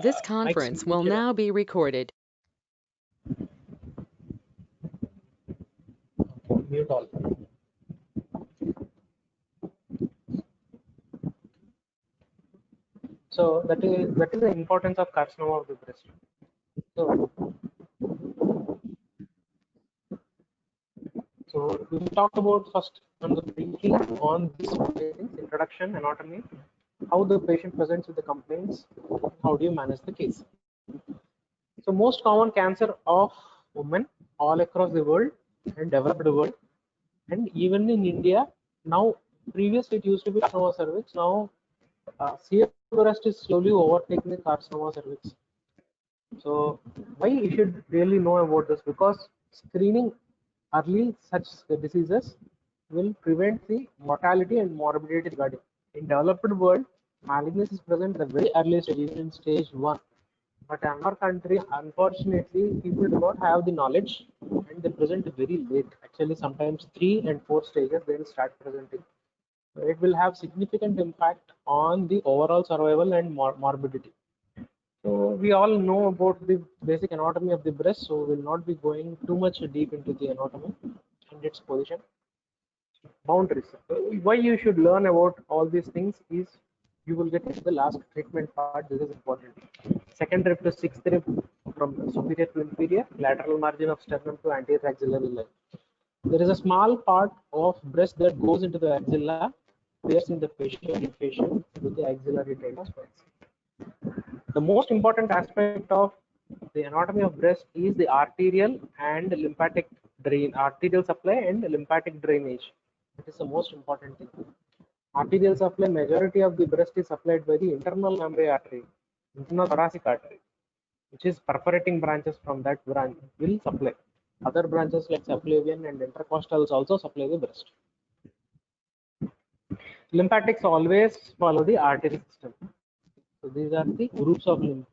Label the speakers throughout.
Speaker 1: This
Speaker 2: Mike's
Speaker 1: conference will
Speaker 2: muted.
Speaker 1: now be recorded.
Speaker 2: Mute all. So that is the importance of carcinoma of the breast. So we will talk about first on the briefly on this introduction, anatomy, how the patient presents with the complaints, how do you manage the case. So most common cancer of women all across the world and developed world, and even in India now. Previously it used to be carcinoma cervix. Now CF breast is slowly overtaking the carcinoma cervix. So why you should really know about this? Because screening early such diseases will prevent the mortality and morbidity regarding. In developed world, malignancy is present at the very early stage, in stage 1. But in our country, unfortunately, people do not have the knowledge and they present very late. Actually, sometimes 3 and 4 stages they will start presenting. It will have significant impact on the overall survival and morbidity. So we all know about the basic anatomy of the breast, so we'll not be going too much deep into the anatomy and its position. Boundaries. Why you should learn about all these things is you will get into the last treatment part. This is important. Second rib to sixth rib, from superior to inferior, lateral margin of sternum to anterior axillary line. There is a small part of breast that goes into the axilla, piercing the fascia with the axillary tendons. The most important aspect of the anatomy of breast is the arterial and lymphatic arterial supply and lymphatic drainage. It is the most important thing. Arterial supply, majority of the breast is supplied by the internal mammary artery, internal thoracic artery, which is perforating branches from that branch will supply. Other branches like subclavian and intercostals also supply the breast. Lymphatics always follow the artery system. So these are the groups of lymph.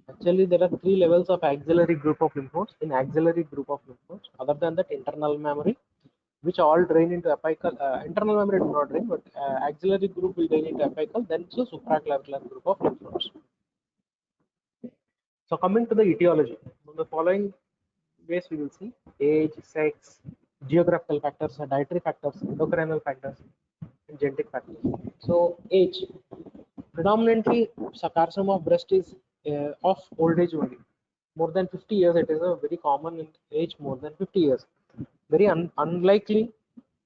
Speaker 2: Actually, there are 3 levels of axillary group of lymph nodes. In axillary group of lymph nodes, other than that, internal mammary, which all drain into apical. Internal mammary do not drain, but axillary group will drain into apical. Then it's a supraclavicular group of lymph nodes. So coming to the etiology, from the following ways we will see: age, sex, geographical factors, dietary factors, endocrinal factors, and genetic factors. So age, predominantly carcinoma of breast is of old age only. More than 50 years, it is a very common in age more than 50 years. Very unlikely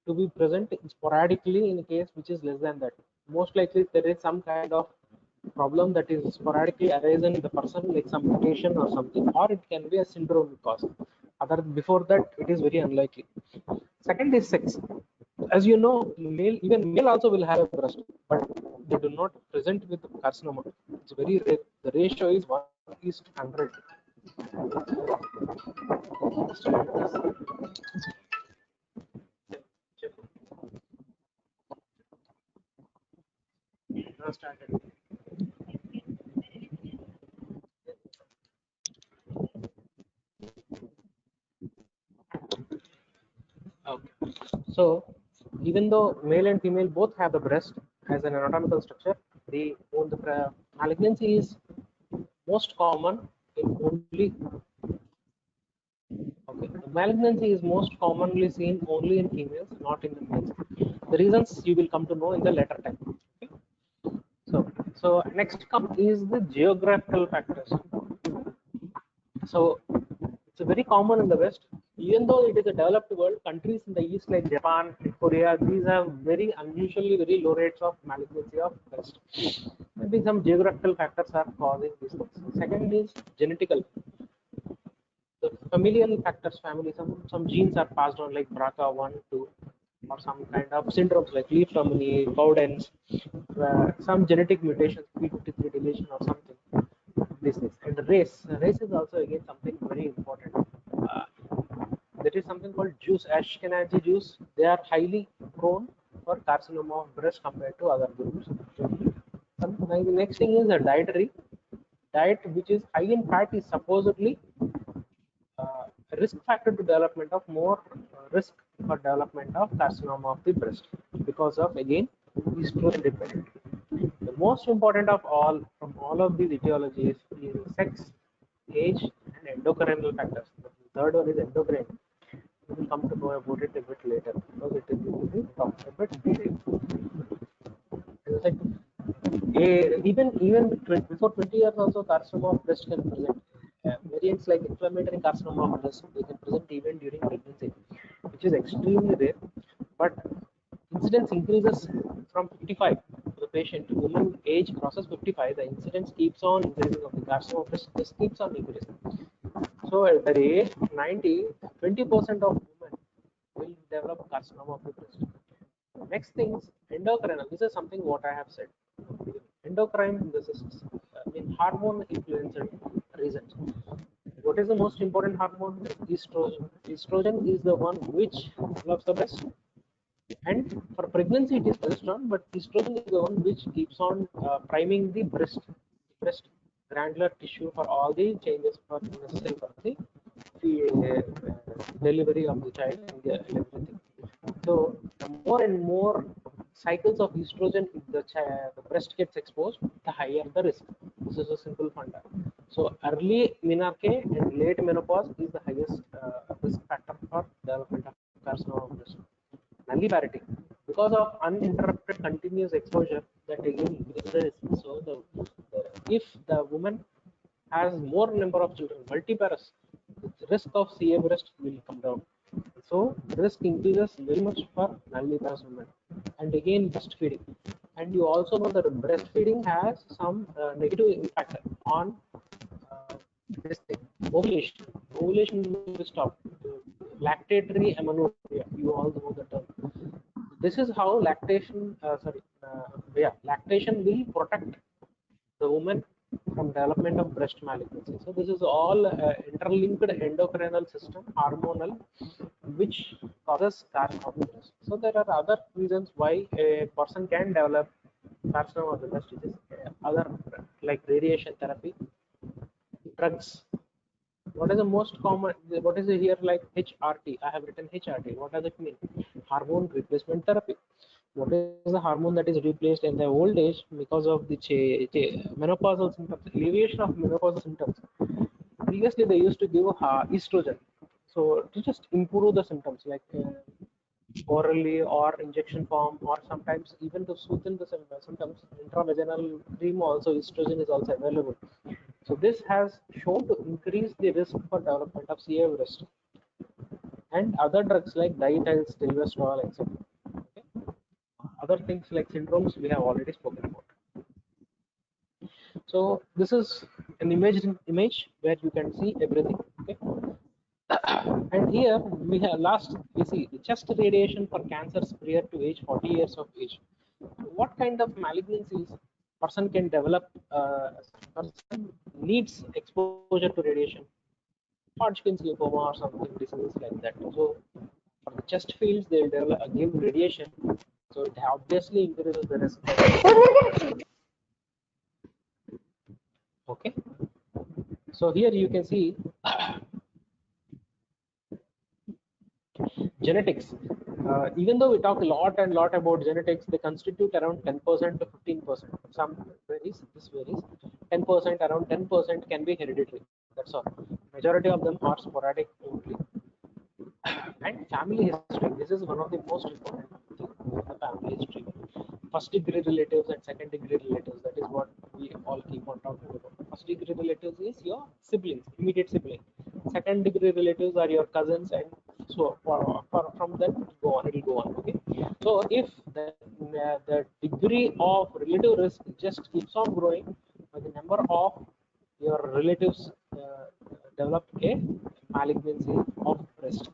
Speaker 2: to be present sporadically in a case which is less than that. Most likely there is some kind of problem that is sporadically arisen in the person, like some mutation or something, or it can be a syndrome cause. Other before that, it is very unlikely. Second is sex. As you know, even male also will have a breast, but they do not present with carcinoma. It's very rare. The ratio is 1:100. Started. Okay. So, even though male and female both have the breast as an anatomical structure, the malignancy is most common in only. Okay, malignancy is most commonly seen only in females, not in the males. The reasons you will come to know in the later time. Okay? So next come is the geographical factors. So it's very common in the West. Even though it is a developed world, countries in the East like Japan, Korea, these have very unusually very low rates of malignancy of breast. Maybe some geographical factors are causing these things. Second is genetical. The familial factors, some genes are passed on like BRCA1, 2, or some kind of syndromes like Leaf-Romney, Cowden's, some genetic mutations, p53 deletion or something. This is and race is also again something very important. uh, there is something called Jews, Ashkenazi Jews. They are highly prone for carcinoma of breast compared to other groups. The next thing is a dietary diet which is high in fat is supposedly uh, risk factor to development of more risk for development of carcinoma of the breast because of again estrogen dependent. The most important of all from all of these etiologies is sex, age, and endocrinal factors. The third one is endocrine. We will come to know about it a bit later because it is going to be talked a bit detail. As I said, even before 20 years also carcinoma of breast can present. Variants like inflammatory carcinoma of breast they can present even during pregnancy, which is extremely rare. But incidence increases from 55 for the patient. Woman age crosses 55, the incidence keeps on increasing of the carcinoma of breast just keeps on increasing. So at the age 90, 20% of women will develop carcinoma of the breast. Next thing is endocrinal. This is something what I have said. Endocrine, this is hormone influenced reasons. What is the most important hormone? Estrogen. Estrogen is the one which develops the breast. And for pregnancy, it is progesterone, but estrogen is the one which keeps on priming the breast glandular tissue for all the changes for necessary for the delivery of the child and everything. So the more and more cycles of estrogen if the breast gets exposed, the higher the risk. This is a simple funda. So early menarche and late menopause is the highest risk factor for development of carcinoma of breast. Nulliparity, because of uninterrupted continuous exposure, that again increases the risk. So if the woman has more number of children, multiparous, the risk of CA breast will come down. So risk increases very much for nulliparous women. And again breastfeeding. And you also know that breastfeeding has some negative impact on this thing. Ovulation. Ovulation will stop. Lactatory amenorrhea. You all know the term. This is how lactation will protect the woman from development of breast malignancy. So this is all interlinked endocrinal system, hormonal, which causes carcinoma of the breast. So there are other reasons why a person can develop carcinoma of the breast, which is other like radiation therapy, drugs. What is the most common? What is here like HRT? I have written HRT. What does it mean? Hormone replacement therapy. What is the hormone that is replaced in the old age because of the menopausal symptoms, alleviation of menopausal symptoms? Previously, they used to give estrogen, so to just improve the symptoms, like orally or injection form, or sometimes even to soothe the symptoms. Intravaginal cream also, estrogen is also available. So this has shown to increase the risk for development of CA breast and other drugs like diethyl stilbestrol, etc. Okay. Other things like syndromes we have already spoken about. So this is an image where you can see everything. Okay. And here we have we see the chest radiation for cancers prior to age 40 years of age. What kind of malignancies person can develop? Person needs exposure to radiation, Hodgkin's lymphoma or something diseases like that. So for the chest fields, they'll develop, give radiation. So it obviously increases the risk. Okay. So here you can see genetics. Even though we talk a lot and lot about genetics, they constitute around 10% to 15%. Some varies, this varies. 10%, around 10% can be hereditary. That's all. Majority of them are sporadic only. And family history. This is one of the most important things. The family history. First degree relatives and second degree relatives. That is what we all keep on talking about. First degree relatives is your siblings, immediate sibling. Second degree relatives are your cousins, and so from that it will go on. Okay. So if the degree of relative risk just keeps on growing, the number of your relatives develop a malignancy of breast.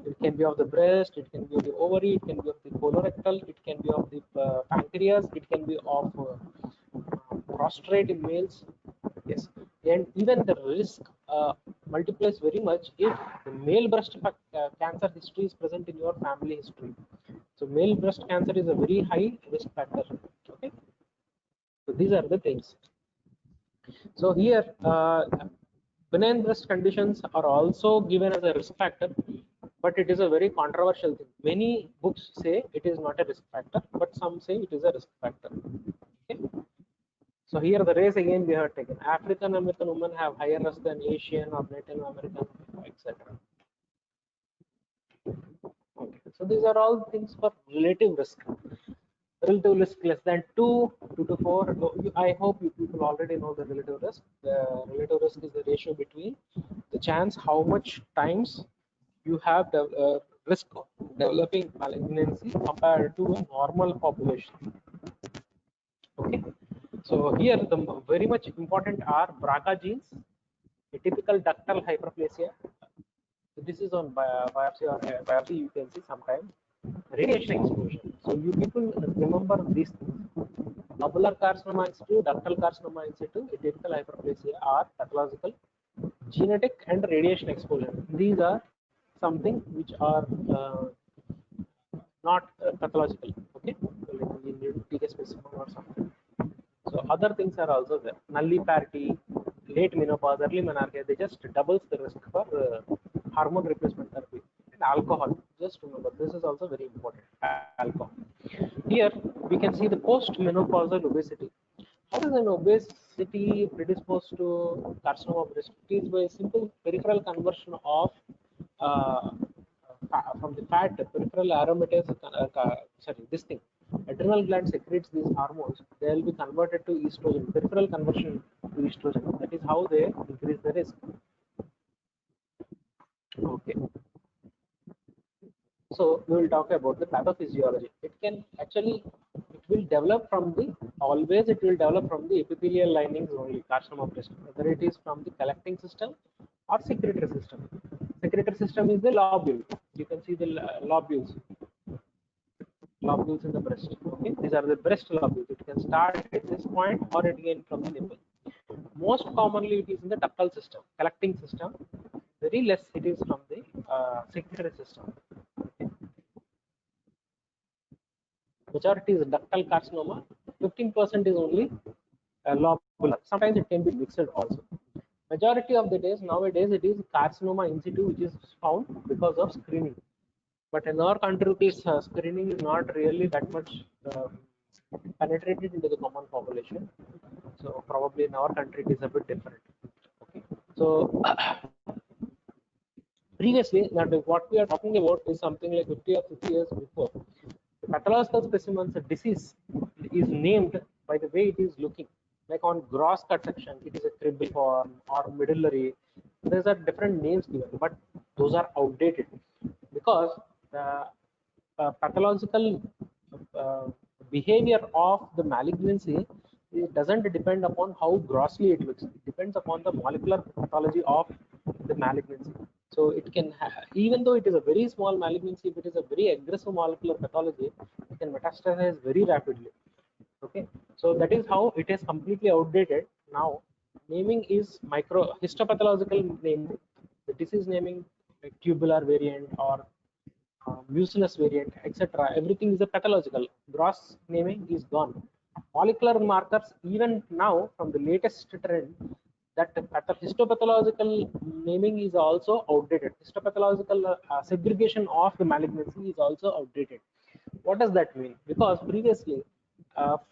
Speaker 2: It can be of the breast, it can be of the ovary, it can be of the colorectal, it can be of the pancreas, it can be of prostrate in males. Yes, and even the risk multiplies very much if the male breast cancer history is present in your family history. So male breast cancer is a very high risk factor. Okay, so these are the things. So here, benign breast conditions are also given as a risk factor, but it is a very controversial thing. Many books say it is not a risk factor, but some say it is a risk factor. Okay. So here the race again we have taken. African American women have higher risk than Asian or Native American, etc. Okay. So these are all things for relative risk. Relative risk less than 2 to 4. I hope you people already know the relative risk. The relative risk is the ratio between the chance how much times you have the risk of developing malignancy compared to a normal population. Okay. So here the very much important are BRCA genes, atypical ductal hyperplasia. So this is on biopsy or biopsy you can see sometimes. Radiation exposure. So you people remember these things. Tubular carcinoma in situ, ductal carcinoma in situ, atypical hyperplasia are pathological, genetic and radiation exposure. These are something which are not pathological. Okay, like you need to take a specimen or something. So other things are also there. Nulliparity, late menopause, early menarche, they just doubles the risk for hormone replacement therapy. And alcohol, just remember, this is also very important. Alcohol. Here we can see the post-menopausal obesity. How is an obesity predisposed to carcinoma of breast? It is by simple peripheral conversion of uh, from the fat peripheral aromatase, sorry, this thing. Adrenal gland secretes these hormones. They will be converted to estrogen. Peripheral conversion to estrogen. That is how they increase the risk. Okay. So we will talk about the pathophysiology. It can actually, it will develop from the, always it will develop from the epithelial linings only, carcinoma breast, whether it is from the collecting system or secretory system. Secretory system is the lobule. You can see the lobules in the breast. Okay, these are the breast lobules. It can start at this point or it can from the nipple. Most commonly, it is in the ductal system, collecting system. Very less it is from the secretory system. Okay. Majority is ductal carcinoma. 15% is only lobular. Sometimes it can be mixed also. Majority of the days nowadays it is carcinoma in situ which is found because of screening. But in our country, this screening is not really that much penetrated into the common population. So probably in our country it is a bit different. Okay. So previously, what we are talking about is something like 50 or 50 years before. The pathological specimen's disease is named by the way it is looking. Like on gross cut section, it is a cribriform or medullary. Those are different names given, but those are outdated because the pathological uh, behavior of the malignancy, it doesn't depend upon how grossly it looks. It depends upon the molecular pathology of the malignancy. So it can, even though it is a very small malignancy, if it is a very aggressive molecular pathology, it can metastasize very rapidly. Okay, so that is how it is completely outdated. Now naming is micro histopathological naming, the disease naming like tubular variant or mucinous variant, etc. Everything is a pathological. Gross naming is gone. Molecular markers, even now, from the latest trend, that histopathological naming is also outdated. Histopathological segregation of the malignancy is also outdated. What does that mean? Because previously,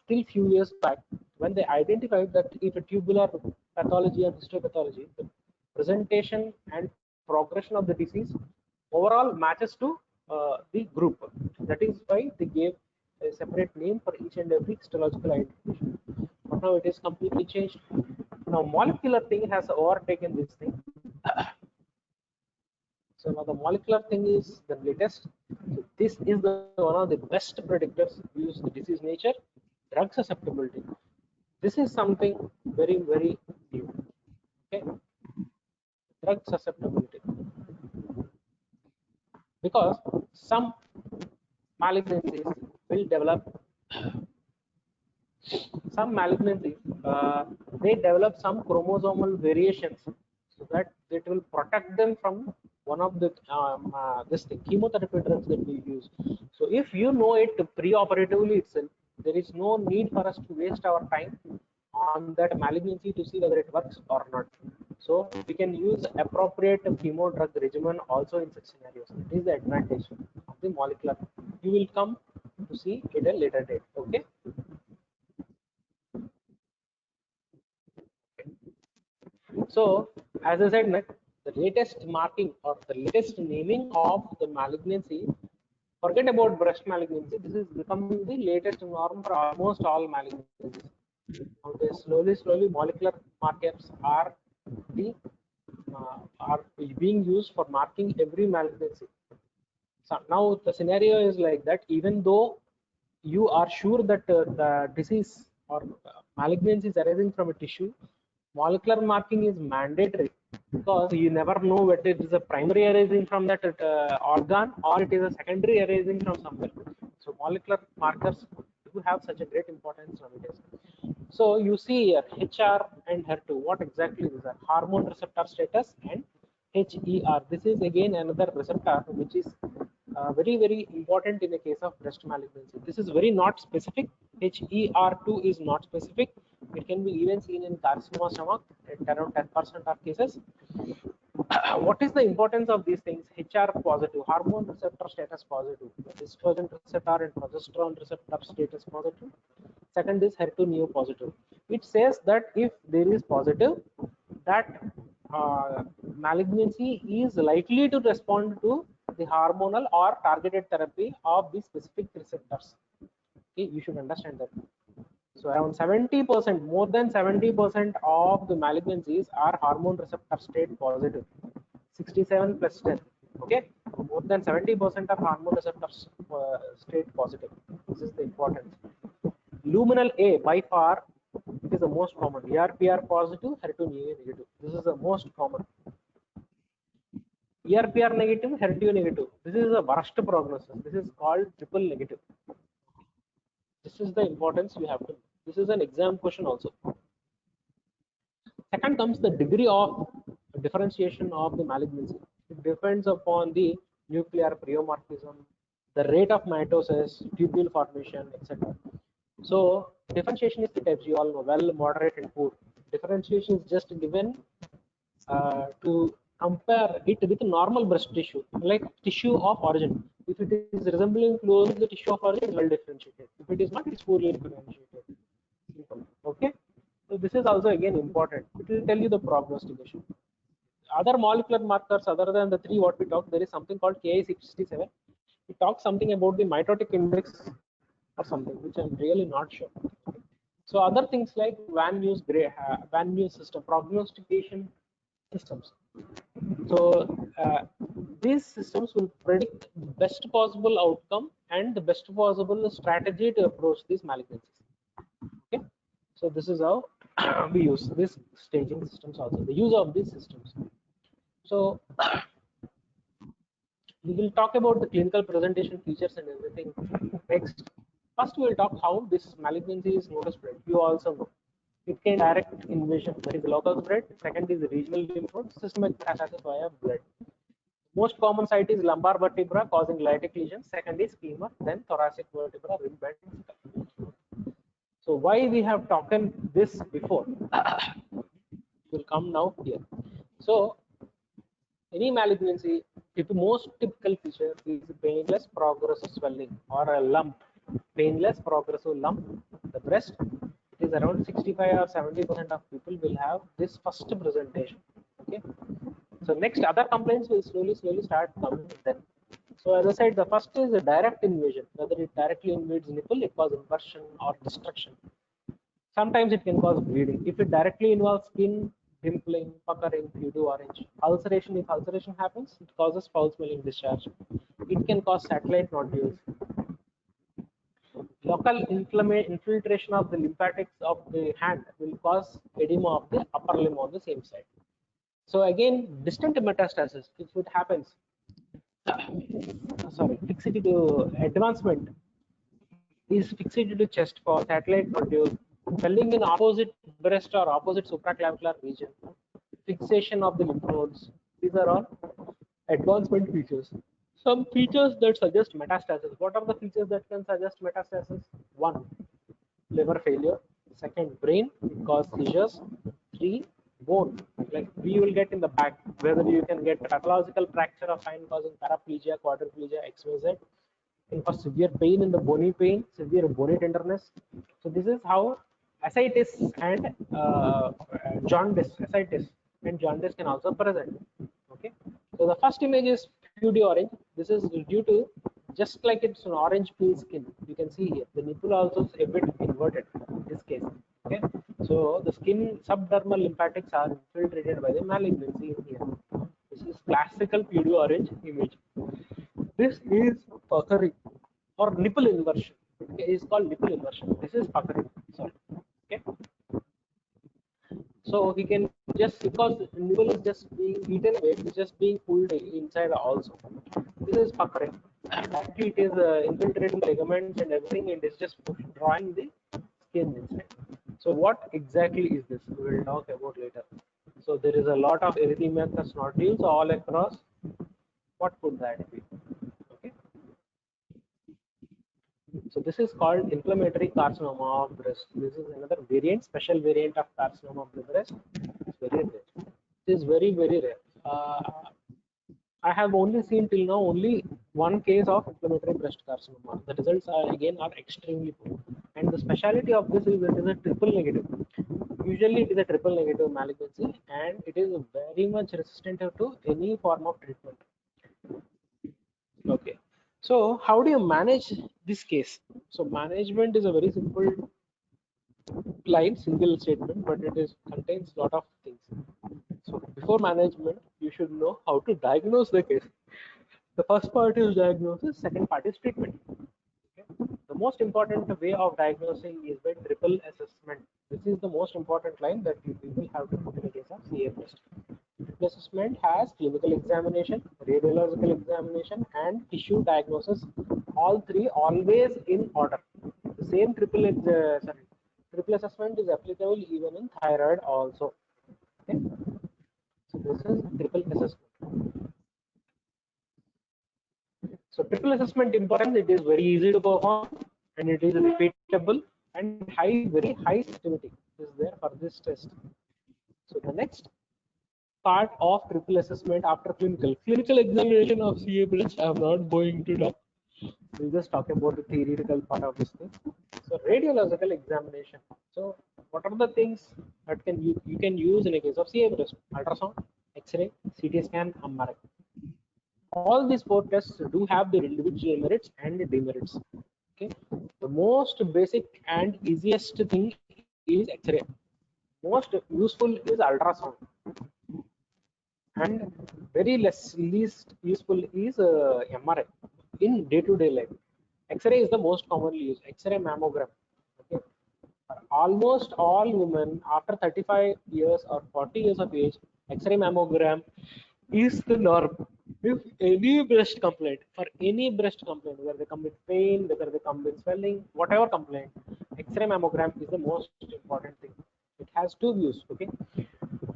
Speaker 2: till few years back, when they identified that if a tubular pathology and histopathology, the presentation and progression of the disease overall matches to the group. That is why they gave a separate name for each and every histological identification. But now it is completely changed. Now molecular thing has overtaken this thing. So now the molecular thing is the latest. So this is the one of the best predictors. We use the disease nature, drug susceptibility. This is something very new. Okay, drug susceptibility, because some malignancies will develop, some malignancies they develop some chromosomal variations so that it will protect them from one of the this thing, chemotherapy drugs that we use. So if you know it pre-operatively itself, there is no need for us to waste our time on that malignancy to see whether it works or not. So we can use appropriate chemo drug regimen also in such scenarios. It is the advantage of the molecular. You will come to see it at a later date. Okay. So as I said, the latest marking or the latest naming of the malignancy, forget about breast malignancy, this is becoming the latest norm for almost all malignancies. Okay, slowly molecular markers the are being used for marking every malignancy. So now the scenario is like that, even though you are sure that the disease or malignancy is arising from a tissue, molecular marking is mandatory, because you never know whether it is a primary arising from that organ or it is a secondary arising from somewhere. So molecular markers do have such a great importance nowadays. So you see here HR and HER2, what exactly is that? Hormone receptor status and HER. This is again another receptor which is very important in the case of breast malignancy. This is very not specific. HER2 is not specific. It can be even seen in carcinoma stomach at around 10% of cases. What is the importance of these things? HR positive, hormone receptor status positive, estrogen receptor and progesterone receptor status positive. Second is HER2 neo positive. It says that if there is positive, that malignancy is likely to respond to the hormonal or targeted therapy of the specific receptors. Okay, you should understand that. So around 70%, more than 70% of the malignancies are hormone receptor state positive. 67 plus 10. Okay, more than 70% of hormone receptors state positive. This is the importance. Luminal A by far it is the most common. ERPR positive, HER2 negative. This is the most common. ERPR negative, HER2 negative. This is the worst prognosis. This is called triple negative. This is the importance you have to know. This is an exam question also. Second comes the degree of differentiation of the malignancy. It depends upon the nuclear pleomorphism, the rate of mitosis, tubule formation, etc. So differentiation is the types you all know: well, moderate, and poor. Differentiation is just given to compare it with normal breast tissue, like tissue of origin. If it is resembling closely the tissue of origin, it is well differentiated. If it is not, it is poorly differentiated. Okay. So this is also again important. It will tell you the prognostication. Other molecular markers other than the three what we talked, there is something called Ki67. It talks something about the mitotic index or something, which I'm really not sure. So other things like Van Muse system, prognostication systems. So these systems will predict the best possible outcome and the best possible strategy to approach these malignancies. Okay, so this is how we use this staging systems also. The use of these systems. So we will talk about the clinical presentation features and everything next. First, we will talk how this malignancy is known to spread. You also know it can direct invasion, that is local spread. Second is the regional lymph node, systemic metastasis via blood. Most common site is lumbar vertebra causing lytic lesions. Second is femur, then thoracic vertebra, rib and skull. So why we have talked this before will come now here. So any malignancy, most typical feature is painless progressive swelling or a lump. Painless progressive lump. The breast, it is around 65 or 70% of people will have this first presentation. Okay. So next other complaints will slowly start coming then. So as I said, the first is a direct invasion. Whether it directly invades nipple, it causes inversion or destruction. Sometimes it can cause bleeding. If it directly involves skin, pimpling, puckering, you do orange. Ulceration, if ulceration happens, it causes foul smelling discharge. It can cause satellite nodules. Local infiltration of the lymphatics of the hand will cause edema of the upper limb on the same side. So again, distant metastasis, if it happens, fixity to advancement is fixated to chest for satellite nodule, swelling in opposite breast or opposite supraclavicular region, fixation of the lymph nodes. These are all advancement features. Some features that suggest metastasis. What are the features that can suggest metastasis? 1, liver failure. 2, brain, it causes seizures. 3, bone, like we will get in the back, whether you can get pathological fracture of spine causing paraplegia, quadriplegia, XYZ. Can cause severe pain in the bony pain, severe bony tenderness. So this is how ascites and jaundice, ascites, and jaundice can also present. Okay, so the first image is pure orange. This is due to, just like it's an orange peel skin, you can see here the nipple also is a bit inverted in this case. Okay, so the skin subdermal lymphatics are infiltrated by the malignancy in here. This is classical pure orange image. This is puckering or nipple inversion. Okay, it's called nipple inversion. This is puckering. Sorry. Okay. So he can just, because nipple is just being eaten away, it's just being pulled inside also. This is puckering. Actually, it is infiltrating ligaments and everything, and it's just drawing the skin inside. So what exactly is this? We will talk about later. So there is a lot of erythematous nodules all across. What could that be? Okay. So this is called inflammatory carcinoma of breast. This is another variant, special variant of carcinoma of the breast. It's very rare. It is very, very rare. I have only seen till now only one case of inflammatory breast carcinoma. The results are again are extremely poor. And the speciality of this is it is a triple negative. Usually it is a triple negative malignancy, and it is very much resistant to any form of treatment. Okay. So how do you manage this case? So management is a very simple line, single statement, but it is contains lot of things. So before management, you should know how to diagnose the case. The first part is diagnosis, second part is treatment. Okay. The most important way of diagnosing is by triple assessment. This is the most important line that you will have to put in the case of CA breast. Triple assessment has clinical examination, radiological examination, and tissue diagnosis. All three always in order. The same triple assessment is applicable even in thyroid also. Okay. So this is triple assessment. So triple assessment importance, it is very easy to perform, and it is repeatable and very high sensitivity is there for this test. So the next part of triple assessment after clinical examination of CA breast, I'm not going to talk. We'll just talk about the theoretical part of this thing. So radiological examination. So what are the things that you can use in a case of CA breast? Ultrasound, X-ray, CT scan, MRI. All these four tests do have their individual merits and demerits. Okay, the most basic and easiest thing is X-ray. Most useful is ultrasound, and very least useful is MRI in day-to-day life. X-ray is the most commonly used. X-ray mammogram. Okay, almost all women after 35 years or 40 years of age, X-ray mammogram is the norm. If any breast complaint, for any breast complaint, whether they come with pain, whether they come with swelling, whatever complaint, X-ray mammogram is the most important thing. It has two views. Okay,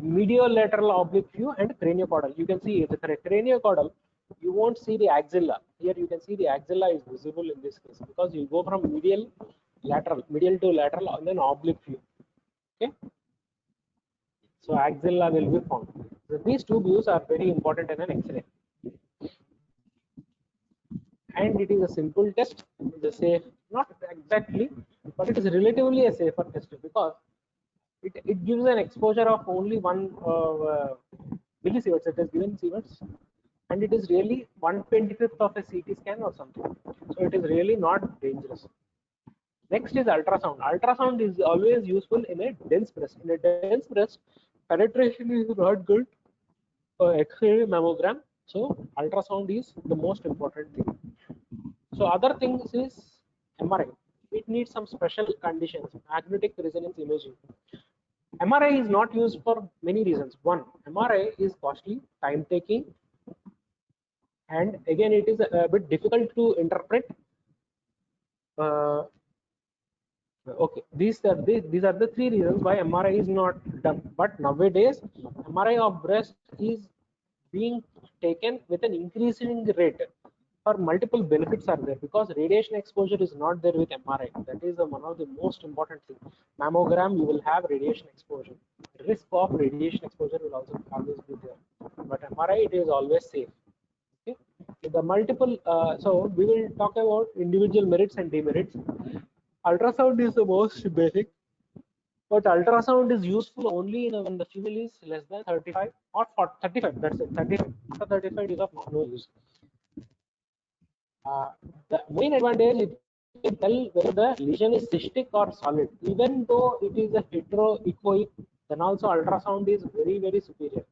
Speaker 2: mediolateral oblique view and craniocaudal. You can see the craniocaudal. You won't see the axilla. Here you can see the axilla is visible in this case because you go from medial to lateral, and then oblique view. Okay, so axilla will be found. So these two views are very important in an X-ray, and it is a simple test. It is a safe, not exactly, but it is relatively a safer test because it gives an exposure of only one millisieverts. It is given sieverts, and it is really 1/25th of a CT scan or something. So it is really not dangerous. Next is ultrasound. Ultrasound is always useful in a dense breast. In a dense breast, penetration is not good. X-ray mammogram. So ultrasound is the most important thing. So other things is MRI. It needs some special conditions. Magnetic resonance imaging. MRI is not used for many reasons. One, MRI is costly, time taking, and again it is a bit difficult to interpret. Okay, these are the three reasons why MRI is not done. But nowadays, MRI of breast is being taken with an increasing rate. For multiple benefits are there because radiation exposure is not there with MRI. That is one of the most important thing. Mammogram, you will have radiation exposure. Risk of radiation exposure will also always be there. But MRI, it is always safe. Okay, the multiple. So we will talk about individual merits and demerits. Ultrasound is the most basic. But ultrasound is useful only when the female is less than 35 or 40, 35. That's it. 35. After 35 is of no use. The main advantage, it can tell whether the lesion is cystic or solid. Even though it is a heteroechoic, then also ultrasound is very superior.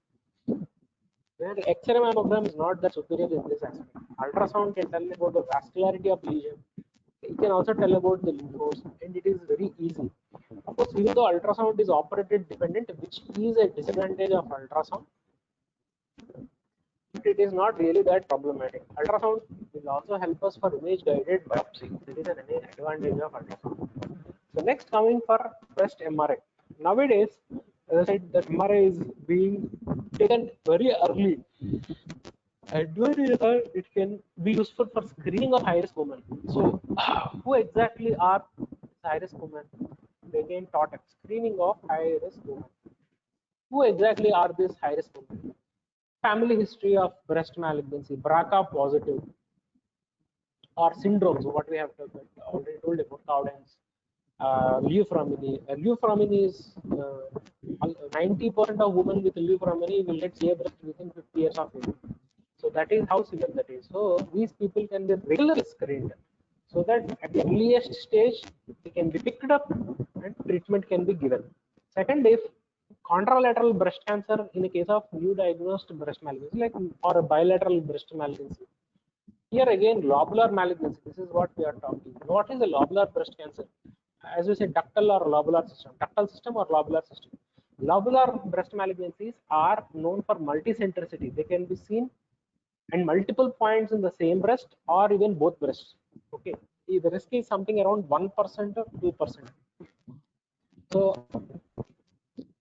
Speaker 2: Where X-ray mammogram is not that superior in this aspect. Ultrasound can tell about the vascularity of lesion. It can also tell about the lymph nodes, and it is very easy. Of course, even though ultrasound is operated dependent, which is a disadvantage of ultrasound, it is not really that problematic. Ultrasound will also help us for image guided biopsy. That is an advantage of ultrasound. So next, coming for breast MRI. Nowadays, as I said, that MRI is being taken very early. Advantage are it can be useful for screening of high-risk women. So who exactly are high-risk women? They again taught at screening of high-risk women. Who exactly are these high-risk women? Family history of breast malignancy, BRCA positive, or syndromes, what we have already told about, Cowden's, Leuphramine. Leuphramine is 90% of women with Leuphramine will get clear breast within 50 years of age. So that is how severe that is. So these people can be regularly screened so that at the earliest stage they can be picked up and treatment can be given. Second, if contralateral breast cancer in a case of new diagnosed breast malignancy, like or a bilateral breast malignancy, here again, lobular malignancy. This is what we are talking. What is a lobular breast cancer? As we say, ductal or lobular system. Ductal system or lobular system. Lobular breast malignancies are known for multicentricity. They can be seen and multiple points in the same breast or even both breasts. Okay, the risk is something around 1% or 2%. So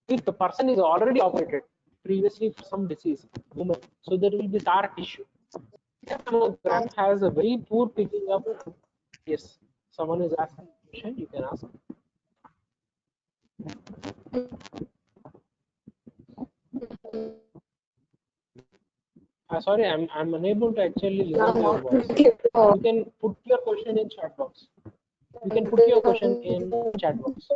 Speaker 2: if the person is already operated previously for some disease, woman, so there will be scar tissue. Mammogram has a very poor picking up. Yes, someone is asking a question, you can ask. Sorry, I'm unable to actually listen to your voice. You can put your question in chat box. You can put your question in chat box.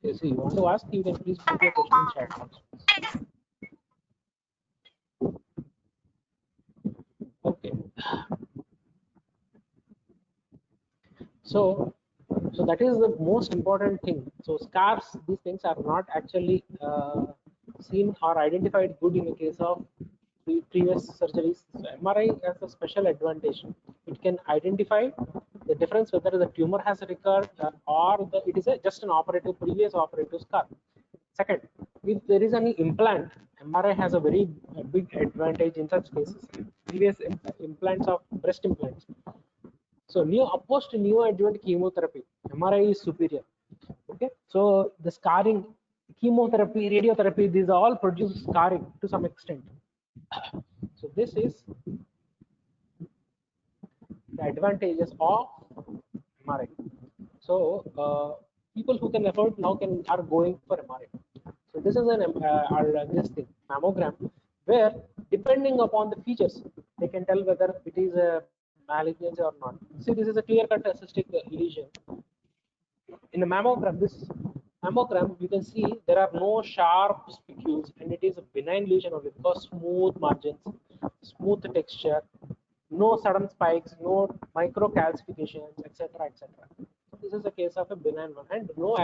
Speaker 2: Yes, you want to ask, you can please put your question in chat box. Okay. So that is the most important thing. So scars, these things are not actually seen or identified good in the case of previous surgeries. So MRI has a special advantage. It can identify the difference whether the tumor has recurred or it is just an previous operative scar. Second, if there is any implant, MRI has a very big advantage in such cases. Previous implants of breast implants. So opposed to neoadjuvant chemotherapy, MRI is superior. Okay, so the scarring, chemotherapy, radiotherapy, these all produce scarring to some extent. So this is the advantages of MRI. So people who can afford now are going for MRI. So this is this thing, mammogram, where depending upon the features, they can tell whether it is a malignancy or not. See, this is a clear-cut cystic lesion. In a mammogram, you can see there are no sharp spicules, and it is a benign lesion only because smooth margins, smooth texture, no sudden spikes, no micro calcifications, etc., etc. This is a case of a benign one, and no,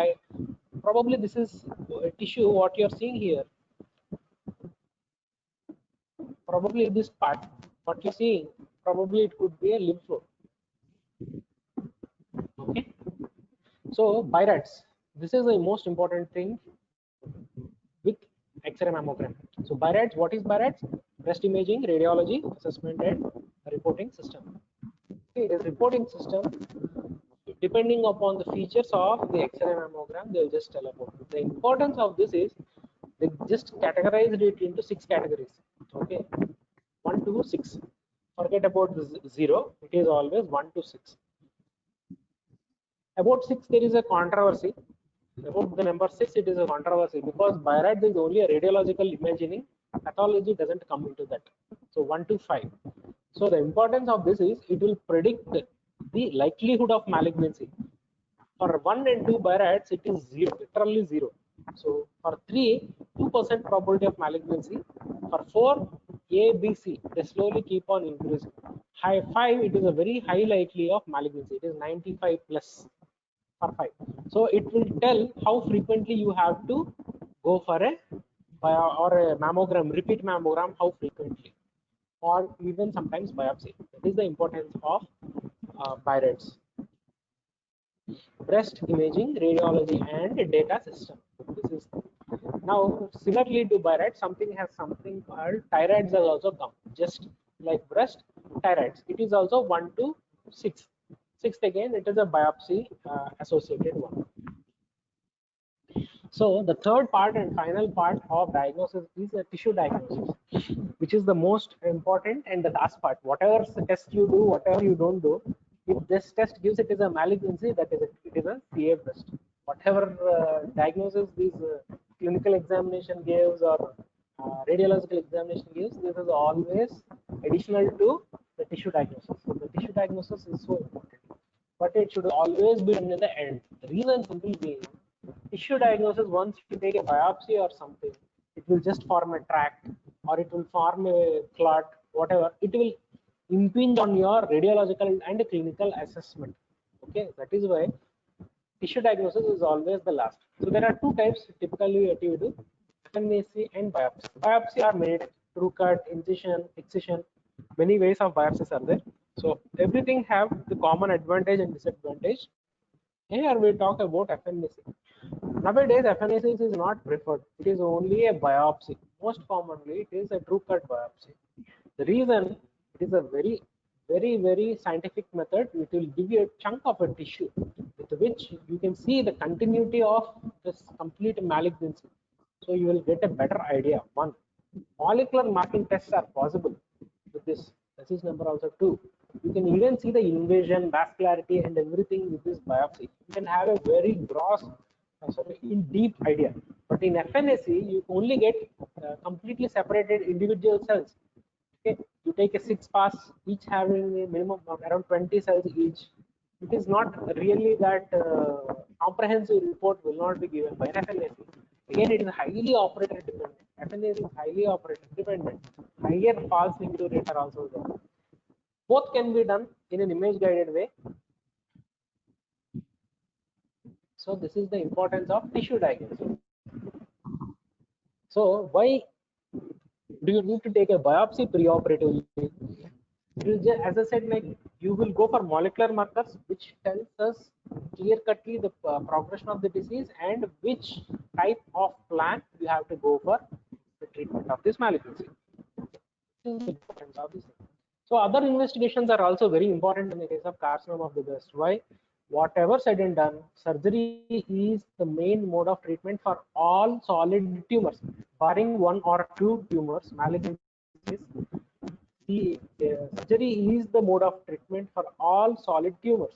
Speaker 2: probably this is a tissue. What you are seeing here, probably this part, what you are seeing, probably it could be a lymph node. Okay, so BI-RADS. This is the most important thing with X-ray mammogram. So BI-RADS, what is BI-RADS? Breast imaging, radiology, assessment, and reporting system. Okay, it is reporting system. Depending upon the features of the X-ray mammogram, they will just tell about it. The importance of this is they just categorized it into 6 categories. Okay, 1 to 6. Forget about the 0. It is always 1 to 6. About 6, there is a controversy. About the number 6, it is a controversy because BI-RADS is only a radiological imaging. Pathology doesn't come into that. So 1 to 5. So the importance of this is it will predict the likelihood of malignancy. For 1 and 2 Birads, it is zero, literally zero. So for 3, 2% probability of malignancy. For 4, A, B, C, they slowly keep on increasing. High 5, it is a very high likely of malignancy. It is 95 plus for 5. So it will tell how frequently you have to go for a mammogram, repeat mammogram, how frequently, or even sometimes biopsy. That is the importance of Birads. Breast imaging, radiology, and data system. This is now similarly to Birads, something called TI-RADS has also come. Just like breast, TI-RADS. It is also 1 to 6. Sixth again, it is a biopsy associated one. So the third part and final part of diagnosis is a tissue diagnosis, which is the most important and the last part. Whatever test you do, whatever you don't do, if this test gives it is a malignancy, that is it is a CA breast. Whatever diagnosis this clinical examination gives or radiological examination gives, this is always additional to the tissue diagnosis. So the tissue diagnosis is so important, but it should always be done in the end. The reason simply being, tissue diagnosis, once you take a biopsy or something, it will just form a tract or it will form a clot, whatever. It will impinge on your radiological and clinical assessment. Okay, that is why tissue diagnosis is always the last. So there are two types typically what you do: FNAC and biopsy. Biopsy are made through cut, incision, excision. Many ways of biopsies are there. So everything have the common advantage and disadvantage. Here we talk about FNAC. Nowadays, FNAC is not preferred. It is only a biopsy. Most commonly, it is a true cut biopsy. The reason, it is a very scientific method. It will give you a chunk of a tissue with which you can see the continuity of this complete malignancy. So you will get a better idea. One, molecular marking tests are possible with this. This is number also two. You can even see the invasion, vascularity, and everything with this biopsy. You can have a very gross, in deep idea. But in FNAC, you only get completely separated individual cells. Okay, you take a 6-pass, each having a minimum of around 20 cells each. It is not really that comprehensive report will not be given by FNAC. Again, it is highly operator dependent. FNAC is highly operator dependent. Higher false negative rate are also there. Both can be done in an image guided way. So this is the importance of tissue diagnosis. So why do you need to take a biopsy preoperatively? As I said, like you will go for molecular markers, which tells us clear-cutly the progression of the disease and which type of plan you have to go for the treatment of this malignancy. This is the importance of this. So other investigations are also very important in the case of carcinoma of the breast. Why? Whatever said and done, surgery is the main mode of treatment for all solid tumors, barring 1 or 2 tumors, malignancies. The surgery is the mode of treatment for all solid tumors.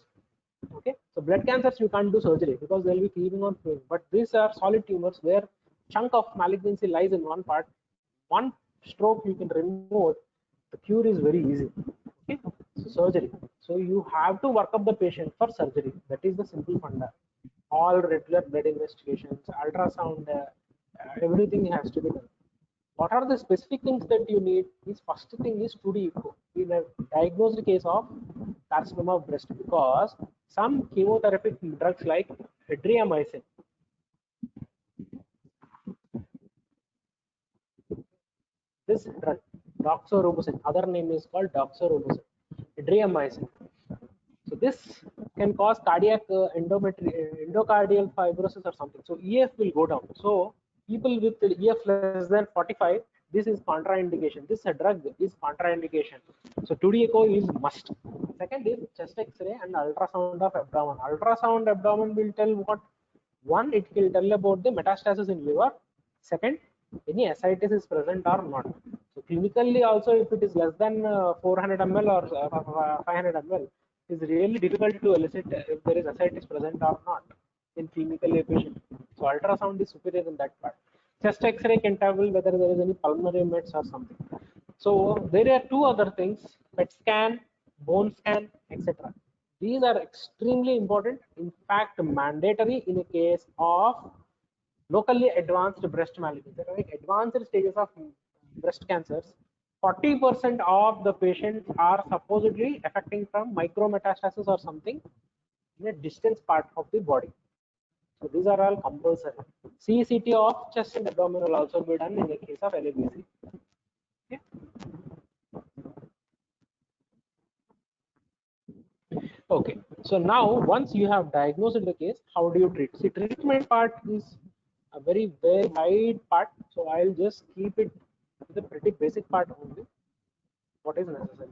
Speaker 2: Okay, so blood cancers you can't do surgery because they'll be cleaving on fluid, but these are solid tumors where chunk of malignancy lies in one part. One stroke you can remove, the cure is very easy. Okay, so surgery. So you have to work up the patient for surgery. That is the simple funda. All regular blood investigations, ultrasound, everything has to be done. What are the specific things that you need? Is first thing is 2D echo in a diagnosed case of carcinoma of breast, because some chemotherapeutic drugs like adriamycin, this drug doxorubicin, other name is called doxorubicin, adriamycin. So this can cause cardiac endocardial fibrosis or something. So EF will go down. So people with EF less than 45, this is contraindication. This drug is contraindication. So 2D echo is must. Second is chest X-ray and ultrasound of abdomen. Ultrasound abdomen will tell what? One, it will tell about the metastasis in liver. Second, any ascites is present or not. So clinically also, if it is less than 400 ml or 500 ml, it is really difficult to elicit if there is ascites present or not in clinically patient. So ultrasound is superior in that part. Chest X-ray can tell whether there is any pulmonary mets or something. So there are two other things PET scan, bone scan, etc. These are extremely important, in fact mandatory in a case of locally advanced breast malignancy, like advanced stages of breast cancers. 40% of the patients are supposedly affecting from micrometastasis or something in a distant part of the body. So these are all compulsory. CCT of chest and abdomen will also be done in the case of LABC. Okay. Okay. So now once you have diagnosed the case, how do you treat? See, treatment part is a very wide part. So I'll just keep it to the pretty basic part only. What is necessary?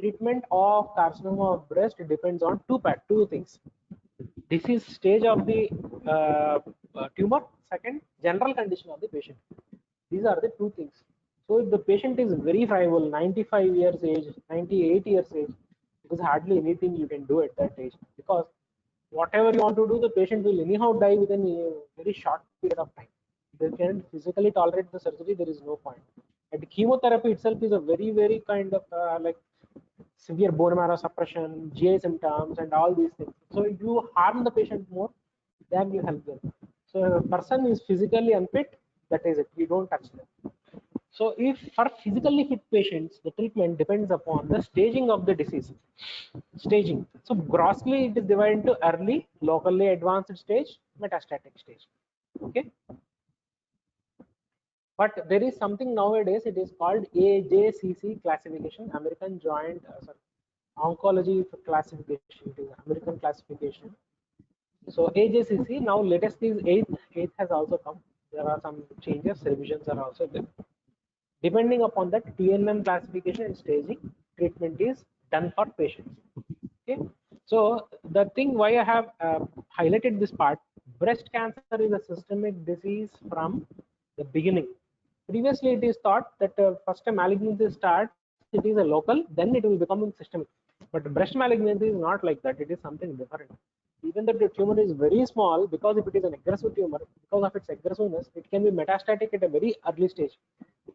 Speaker 2: Treatment of carcinoma of breast depends on two things: disease stage of the tumor, second general condition of the patient. These are the two things. So if the patient is very fragile, 95 years age, 98 years age, there is hardly anything you can do at that age, because whatever you want to do, the patient will anyhow die within a very short period of time. They can physically tolerate the surgery, there is no point. And chemotherapy itself is a very kind of like severe bone marrow suppression, GI symptoms, and all these things. So you harm the patient more than you help them. So if a person is physically unfit, that is it. You don't touch them. So if for physically fit patients, the treatment depends upon the staging of the disease. Staging. So grossly it is divided into early, locally advanced stage, metastatic stage. Okay. But there is something nowadays, it is called AJCC classification, American Joint Oncology classification. It is American classification. So AJCC, now latest is 8th has also come. There are some changes, revisions are also there. Depending upon that TNM classification and staging, treatment is done for patients. Okay. So the thing why I have highlighted this part, breast cancer is a systemic disease from the beginning. Previously, it is thought that first a malignancy starts, it is a local, then it will become systemic. But breast malignancy is not like that. It is something different. Even though the tumor is very small, because if it is an aggressive tumor, because of its aggressiveness, it can be metastatic at a very early stage.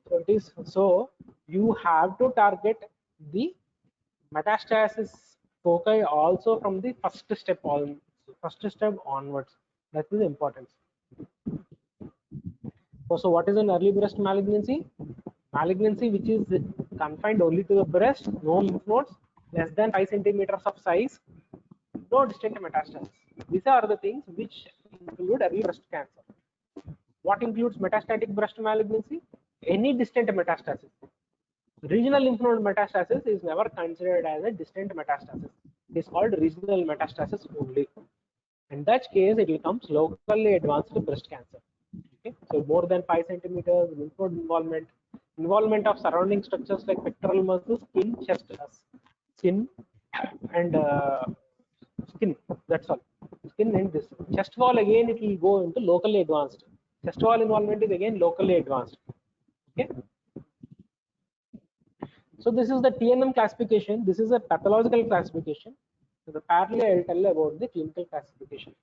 Speaker 2: So it is so you have to target the metastasis foci also from the first step onwards. That is the importance. So what is an early breast malignancy? Malignancy which is confined only to the breast, no lymph nodes, less than 5 centimeters of size, no distant metastasis. These are the things which include early breast cancer. What includes metastatic breast malignancy? Any distant metastasis. Regional lymph node metastasis is never considered as a distant metastasis. It is called regional metastasis only. In that case, it becomes locally advanced breast cancer. Okay, so more than 5 centimeters, lymph node involvement of surrounding structures like pectoral muscles, skin, chest, skin, and skin. That's all. Skin and this chest wall again, it will go into locally advanced. Chest wall involvement is again locally advanced. Okay. So this is the TNM classification. This is a pathological classification. So the parallel I will tell about the clinical classification.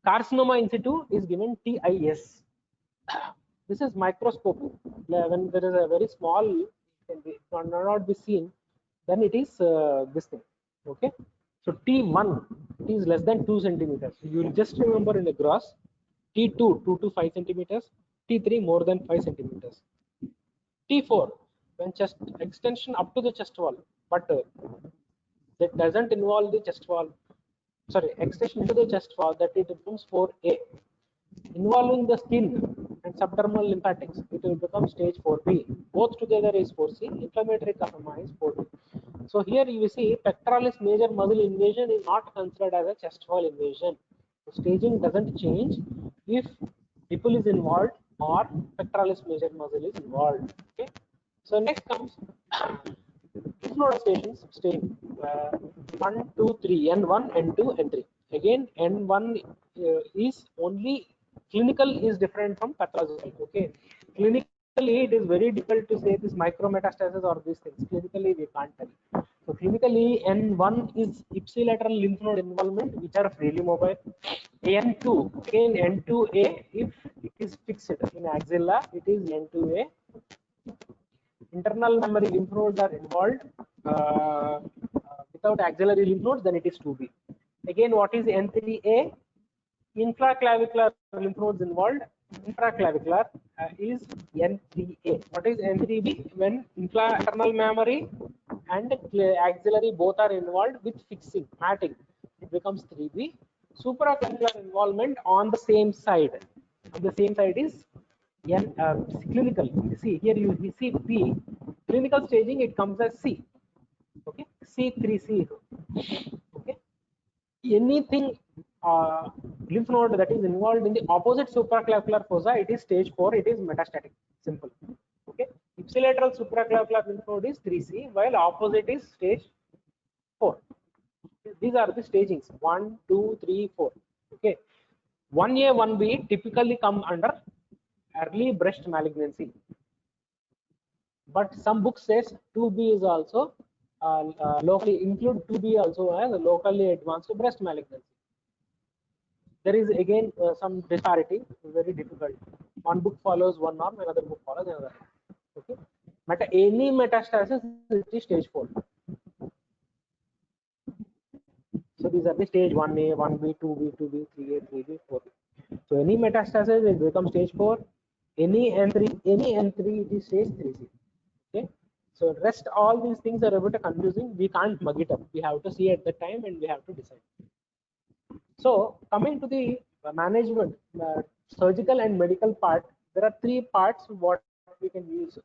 Speaker 2: Carcinoma in situ is given TIS. This is microscopy. When there is a very small, it cannot be seen, then it is this thing. Okay. So T1 is less than 2 centimeters. You will just remember in the gross. T2 2 to 5 centimeters. T3 more than 5 centimeters. T4 when chest extension up to the chest wall, but that doesn't involve the chest wall. Sorry, extension into the chest wall, that it becomes 4A. Involving the skin and subdermal lymphatics, it will become stage 4B. Both together is 4C. Inflammatory carcinoma is 4B. So here you see pectoralis major muscle invasion is not considered as a chest wall invasion. The staging doesn't change if nipple is involved or pectoralis major muscle is involved. Okay. So next comes lymph node stations, staging 1, 2, 3, N1, N2, N3. Again, N1 is only clinical is different from pathological. Okay, clinically it is very difficult to say this micrometastasis or these things. Clinically we can't tell. So clinically N1 is ipsilateral lymph node involvement which are freely mobile. N2 again N2A if it is fixed in axilla, it is N2A. Internal memory lymph nodes are involved. without axillary lymph nodes, then it is 2B. Again, what is N3A? Infraclavicular lymph nodes involved. Infraclavicular is N3A. What is N3B? When infraternal mammary and axillary both are involved with fixing, matting, it becomes 3B. Supraclavicular involvement on the same side. On the same side is clinical. See here you see P. Clinical staging, it comes as C. Okay, C3C. Okay, anything lymph node that is involved in the opposite supraclavicular fossa, it is stage 4, it is metastatic. Simple. Okay, ipsilateral supraclavicular lymph node is 3C, while opposite is stage 4. These are the stagings 1, 2, 3, 4. Okay, 1A, 1B typically come under early breast malignancy, but some books says 2B is also locally include 2B also as a locally advanced breast malignancy. There is again some disparity, very difficult. One book follows one norm, another book follows another. Okay, any metastasis it is stage 4. So these are the stage 1A, 1B, 2B, 2B, 3A, 3B, 4B. So any metastasis it becomes stage 4. Any N3, it is stage 3C. Okay. So rest all these things are a bit confusing. We can't mug it up. We have to see at the time and we have to decide. So coming to the management, surgical and medical part, there are 3 parts what we can use,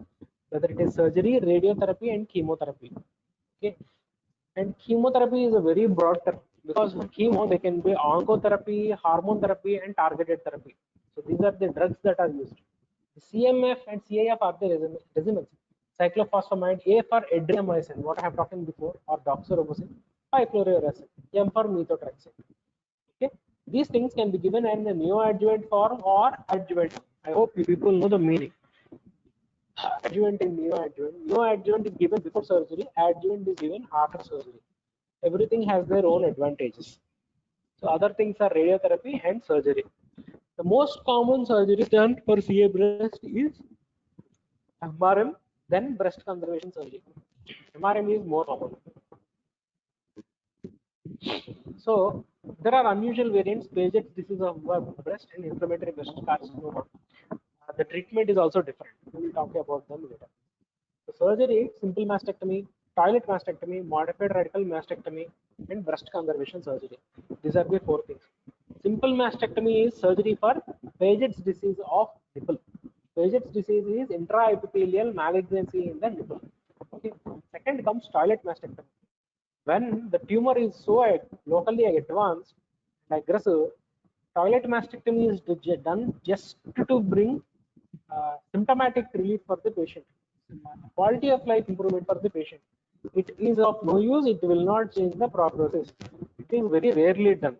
Speaker 2: whether it is surgery, radiotherapy, and chemotherapy. Okay, and chemotherapy is a very broad term because chemo they can be oncotherapy, hormone therapy, and targeted therapy. So these are the drugs that are used. The CMF and CIF are the regimens. Cyclophosphamide, A for adriamycin, what I have talked in before, or doxorubicin, picloriuracil, M for methotrexate. Okay, these things can be given in the neoadjuvant form or adjuvant. I hope you people know the meaning. Adjuvant and neoadjuvant. Neoadjuvant is given before surgery. Adjuvant is given after surgery. Everything has their own advantages. So other things are radiotherapy and surgery. The most common surgery done for CA breast is MRM, then breast conservation surgery. MRM is more common. So there are unusual variants, Paget's disease of breast and inflammatory breast carcinoma. The treatment is also different. We will talk about them later. The surgery, simple mastectomy, toilet mastectomy, modified radical mastectomy, and breast conservation surgery. These are the 4 things. Simple mastectomy is surgery for Paget's disease of nipple. Paget's disease is intraepithelial malignancy in the nipple. Okay. Second comes toilet mastectomy. When the tumor is so locally advanced and aggressive, toilet mastectomy is done just to bring symptomatic relief for the patient, quality of life improvement for the patient. It is of no use, it will not change the prognosis. It is very rarely done.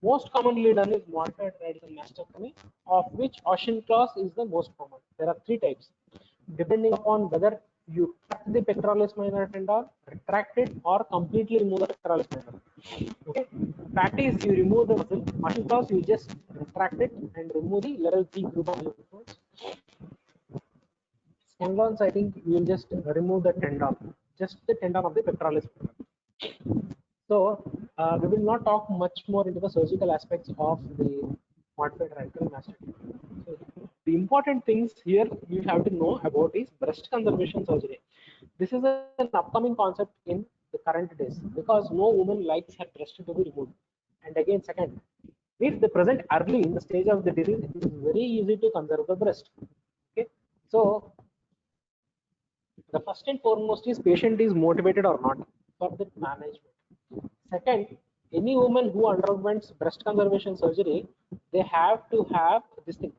Speaker 2: Most commonly done is modified radical mastectomy, of which Auchincloss is the most common. There are 3 types, depending upon whether you cut the pectoralis minor tendon, retract it, or completely remove the pectoralis minor. Okay, practice you remove the muscle. Auchincloss you just retract it and remove the lateral T group of lymph nodes. Scanlons, I think you will just remove the tendon, just the tendon of the pectoralis minor. So we will not talk much more into the surgical aspects of the modified radical mastectomy. So the important things here you have to know about is breast conservation surgery. This is an upcoming concept in the current days because no woman likes her breast to be removed. And again, second, if they present early in the stage of the disease, it is very easy to conserve the breast. Okay, so the first and foremost is patient is motivated or not for the management. Second, any woman who underwent breast conservation surgery, they have to have this thing.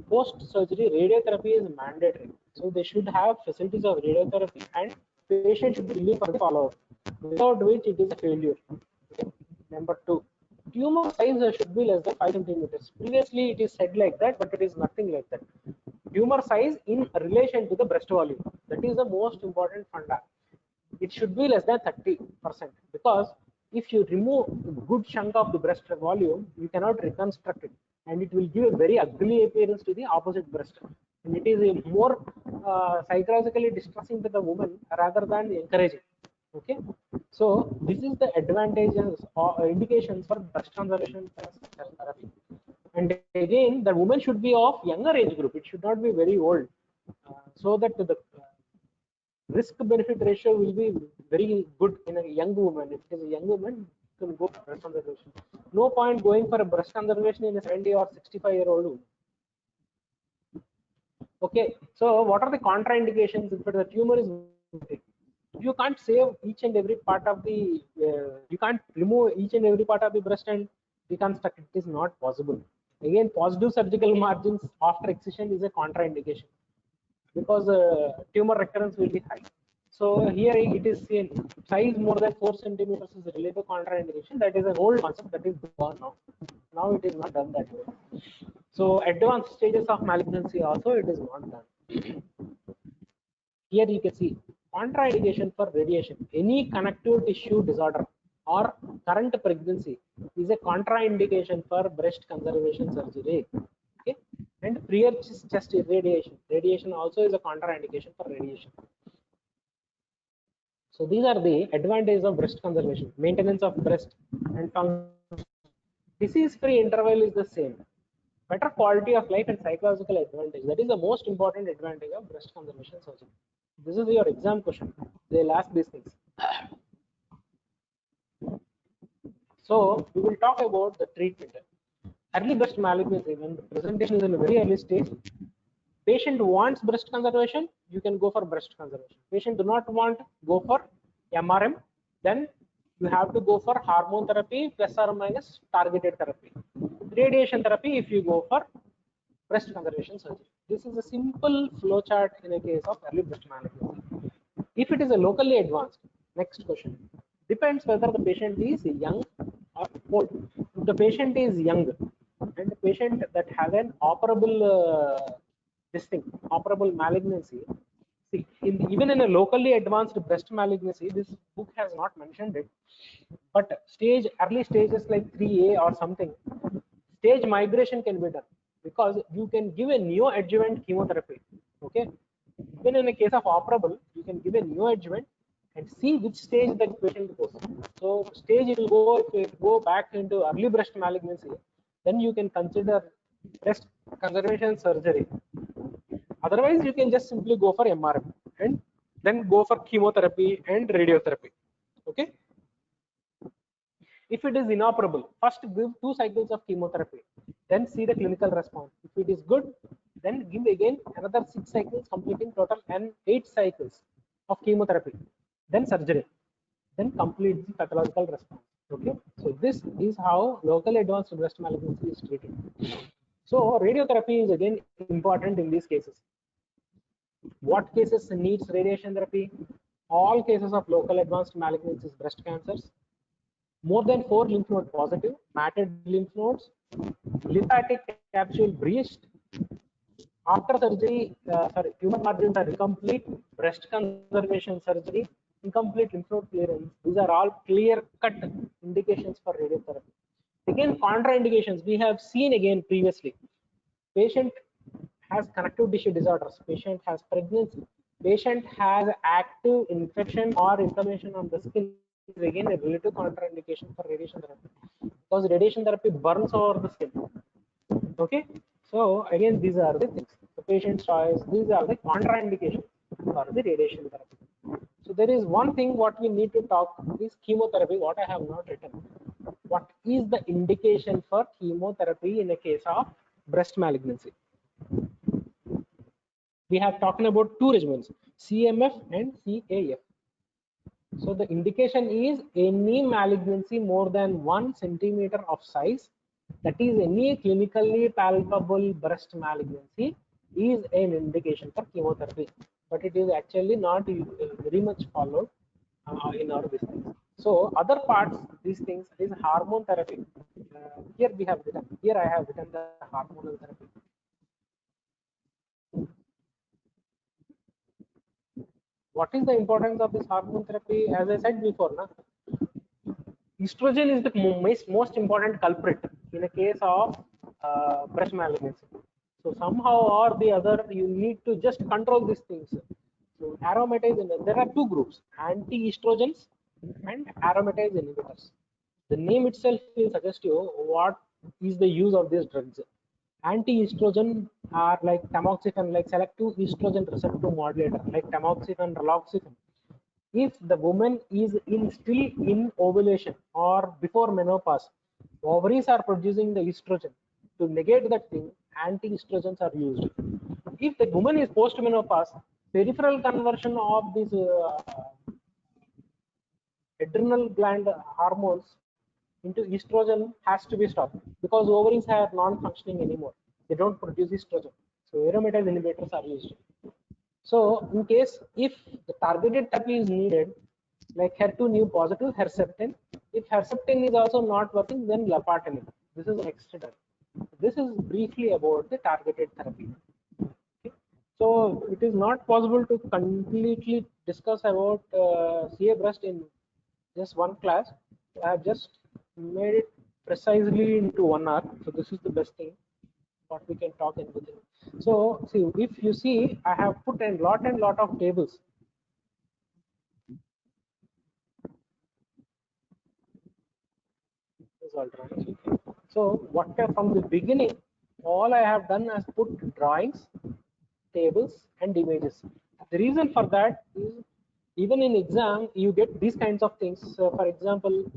Speaker 2: Post-surgery radiotherapy is mandatory, so they should have facilities of radiotherapy, and patient should be relieved for the follow-up. Without which, it is a failure. Okay. Number 2, tumor size should be less than 5 centimeters. Previously, it is said like that, but it is nothing like that. Tumor size in relation to the breast volume. That is the most important funda. It should be less than 30% because if you remove a good chunk of the breast volume, you cannot reconstruct it, and it will give a very ugly appearance to the opposite breast. And it is a more psychologically distressing to the woman rather than encouraging. Okay, so this is the advantages or indications for breast conservation therapy. And again, the woman should be of younger age group. It should not be very old, so that the risk benefit ratio will be very good in a young woman. If it is a young woman, you can go for breast conservation. No point going for a breast conservation in a 70 or 65-year-old woman. Okay, so what are the contraindications if the tumor is big? You can't save each and every part of the, you can't remove each and every part of the breast and reconstruct it. It is not possible. Again, positive surgical margins after excision is a contraindication, because tumor recurrence will be high. So here it is seen size more than 4 centimeters is a relative contraindication. That is an old concept that is gone now. Now it is not done that way. So advanced stages of malignancy also it is not done. Here you can see contraindication for radiation. Any connective tissue disorder or current pregnancy is a contraindication for breast conservation surgery. Okay, and prior chest irradiation. Radiation also is a contraindication for radiation. So these are the advantages of breast conservation, maintenance of breast and function. Disease-free interval is the same. Better quality of life and psychological advantage. That is the most important advantage of breast conservation surgery. This is your exam question. They'll ask these things. So we will talk about the treatment. Early breast malignancy, when the presentation is in a very early stage, patient wants breast conservation, you can go for breast conservation. Patient do not want, go for MRM, then you have to go for hormone therapy plus or minus targeted therapy. Radiation therapy if you go for breast conservation surgery. This is a simple flow chart in a case of early breast malignancy. If it is a locally advanced, next question, depends whether the patient is young or old. If the patient is young and the patient that has an operable operable malignancy, see, even in a locally advanced breast malignancy, this book has not mentioned it, but early stages like 3A or something, stage migration can be done, because you can give a neoadjuvant chemotherapy. Okay, even in a case of operable, you can give a neoadjuvant and see which stage that patient goes. So stage it will go, if it go back into early breast malignancy, then you can consider breast conservation surgery. Otherwise, you can just simply go for MRM and then go for chemotherapy and radiotherapy. Okay. If it is inoperable, first give 2 cycles of chemotherapy, then see the clinical response. If it is good, then give again another 6 cycles, completing total and 8 cycles of chemotherapy, then surgery, then complete the pathological response. Okay, so this is how local advanced breast malignancy is treated. So radiotherapy is again important in these cases. What cases needs radiation therapy? All cases of local advanced malignancies, breast cancers, more than 4 lymph node positive, matted lymph nodes, lymphatic capsule breached, after surgery, tumor margins are incomplete, breast conservation surgery, incomplete lymph node clearance. These are all clear-cut indications for radiotherapy. Again, contraindications we have seen again previously. Patient has connective tissue disorders, patient has pregnancy, patient has active infection or inflammation on the skin, is again a relative contraindication for radiation therapy, because radiation therapy burns over the skin. Okay, so again these are the things, the patient's choice, these are the contraindications for the radiation therapy. So there is one thing what we need to talk is chemotherapy, what I have not written. What is the indication for chemotherapy in a case of breast malignancy? We have talked about 2 regimens, CMF and CAF. So the indication is any malignancy more than 1 centimeter of size, that is any clinically palpable breast malignancy, is an indication for chemotherapy. But it is actually not very much followed in our business. So other parts, these things is hormone therapy. Here we have written, here I have written the hormonal therapy. What is the importance of this hormone therapy? As I said before, estrogen is the most important culprit in a case of breast malignancy. So somehow or the other, you need to just control these things. So aromatase, there are two groups: anti-estrogens and aromatase inhibitors. The name itself will suggest you what is the use of these drugs. Anti-estrogen are like tamoxifen, like selective estrogen receptor modulator, like tamoxifen, raloxifene. If the woman is still in ovulation or before menopause, ovaries are producing the estrogen. To negate that thing, anti-estrogens are used. If the woman is post-menopause, peripheral conversion of these adrenal gland hormones into estrogen has to be stopped because ovaries are non-functioning anymore. They don't produce estrogen. So aromatase inhibitors are used. So in case if the targeted therapy is needed, like HER2 new positive, Herceptin. If Herceptin is also not working, then lapatinib. This is extended. This is briefly about the targeted therapy. Okay. So it is not possible to completely discuss about CA breast in just one class. I have just made it precisely into 1 hour. So this is the best thing what we can talk in within. So see, if you see, I have put a lot of tables. Okay. So what from the beginning, all I have done is put drawings, tables, and images. The reason for that is even in exam you get these kinds of things. For example,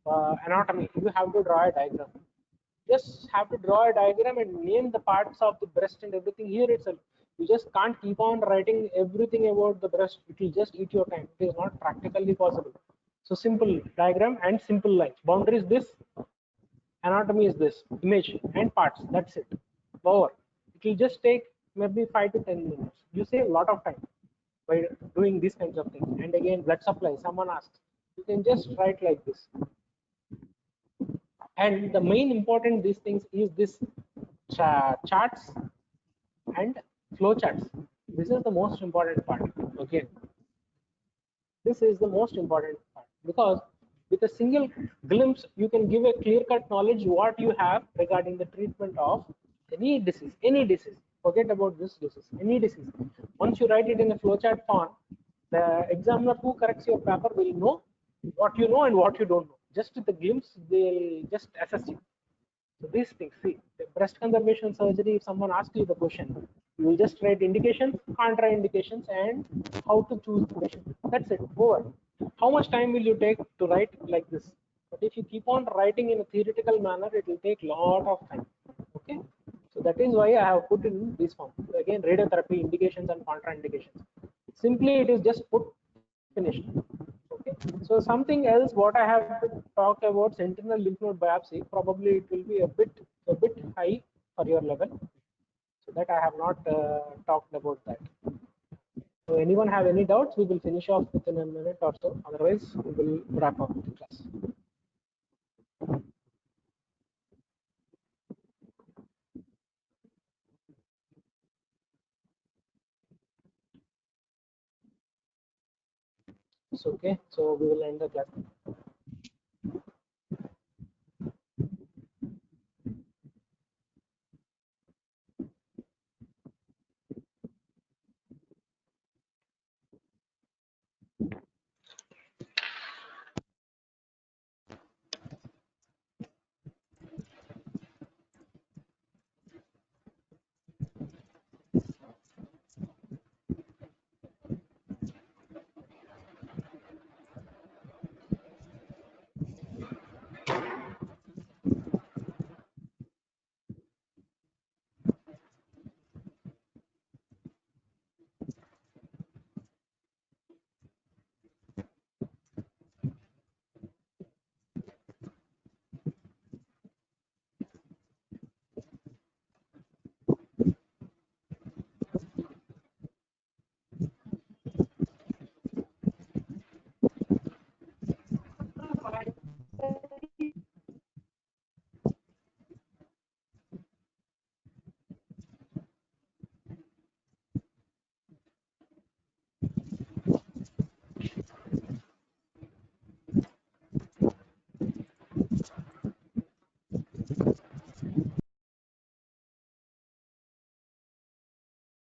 Speaker 2: anatomy, you have to draw a diagram. Just have to draw a diagram and name the parts of the breast and everything here itself. You just can't keep on writing everything about the breast. It will just eat your time. It is not practically possible. So simple diagram and simple lines. Boundary is this, anatomy is this, image and parts. That's it. Over. It will just take maybe 5 to 10 minutes. You save a lot of time by doing these kinds of things. And again, blood supply. Someone asks, you can just write like this. And the main important these things is this charts and flow charts. This is the most important part. Okay, this is the most important part because with a single glimpse you can give a clear cut knowledge what you have regarding the treatment of any disease. Forget about this disease, any disease. Once you write it in a flowchart form, the examiner who corrects your paper will know what you know and what you don't know. Just with a glimpse they'll just assess you. So these things, see, the breast conservation surgery, if someone asks you the question, you will just write indications, contraindications, and how to choose the patient. That's it, over. How much time will you take to write like this? But if you keep on writing in a theoretical manner, it will take lot of time. Okay, so that is why I have put in this form. Again, radiotherapy indications and contraindications. Simply, it is just put finished. Okay, so something else what I have to talk about sentinel lymph node biopsy, probably it will be a bit high for your level, so that I have not talked about that. So anyone have any doubts, we will finish off within a minute or so, otherwise we will wrap up the class. So okay, so we will end the class.